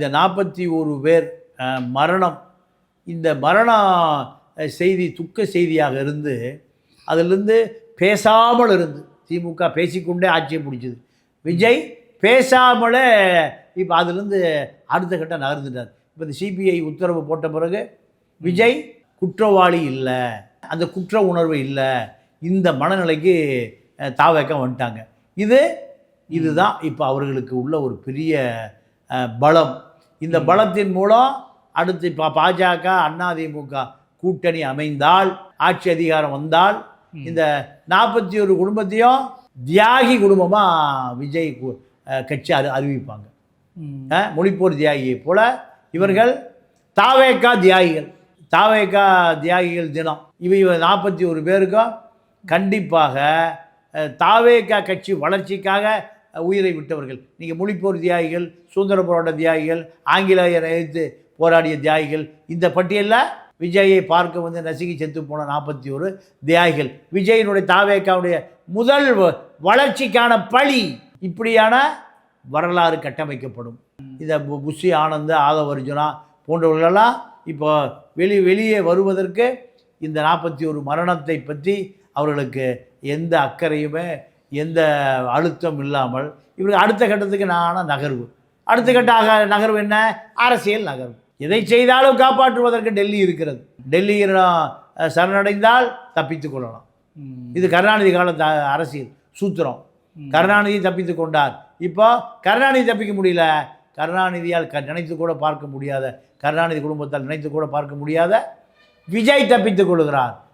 இந்த 41 பேர் மரணம், இந்த மரண செய்தி துக்க செய்தியாக இருந்து அதிலிருந்து பேசாமல் இருந்து திமுக பேசிக்கொண்டே ஆட்சியை பிடிச்சது. விஜய் பேசாமலே இப்போ அதிலிருந்து அடுத்த கட்டம் நகர்ந்துட்டார். இப்போ இந்த சிபிஐ உத்தரவு போட்ட பிறகு விஜய் குற்றவாளி இல்லை, அந்த குற்ற உணர்வு இல்லை, இந்த மனநிலைக்கு தாவேக்க வந்துட்டாங்க. இதுதான் இப்போ அவர்களுக்கு உள்ள ஒரு பெரிய பலம். இந்த பலத்தின் மூலம் அடுத்து இப்போ பாஜக அதிமுக கூட்டணி அமைந்தால், ஆட்சி அதிகாரம் வந்தால், இந்த 41 குடும்பத்தையும் தியாகி குடும்பமாக விஜய் கட்சி அறிவிப்பாங்க. மொழிப்போர் தியாகியை போல இவர்கள் தாவேக்கா தியாகிகள், தாவேக்கா தியாகிகள் தினம். இவை 41 பேருக்கும் கண்டிப்பாக தாவேக்கா கட்சி வளர்ச்சிக்காக உயிரை விட்டவர்கள். நீங்கள் மொழிப்போர் தியாகிகள், சுதந்திர போராட்ட தியாகிகள், ஆங்கிலேயரை எதிர்த்து போராடிய தியாகிகள், இந்த பட்டியலில் விஜயை பார்க்க வந்து நசுக்கி செத்து போன 41 தியாகிகள். விஜயினுடைய தாவேக்காவுடைய முதல் வளர்ச்சிக்கான பழி இப்படியான வரலாறு கட்டமைக்கப்படும். இந்த புஷி ஆனந்த், ஆதவ் அர்ஜுனா போன்றவர்களெல்லாம் இப்போ வெளியே வருவதற்கு இந்த 41 மரணத்தை பற்றி அவர்களுக்கு எந்த அக்கறையுமே எந்த அழுத்தம் இல்லாமல் இவருக்கு அடுத்த கட்டத்துக்கு நகர்வு. அடுத்த கட்ட நகர்வு என்ன? அரசியல் நகர்வு. எதை செய்தாலும் காப்பாற்றுவதற்கு டெல்லி இருக்கிறது. டெல்லியிடம் சரணடைந்தால் தப்பித்து கொள்ளலாம். இது கருணாநிதி கால அரசியல் சூத்திரம். கருணாநிதி தப்பித்து கொண்டார். இப்போ கருணாநிதி தப்பிக்க முடியல. கருணாநிதியால் நினைத்து கூட பார்க்க முடியாத, கருணாநிதி குடும்பத்தால் நினைத்து கூட பார்க்க முடியாத விஜய் தப்பித்துக் கொள்கிறார்.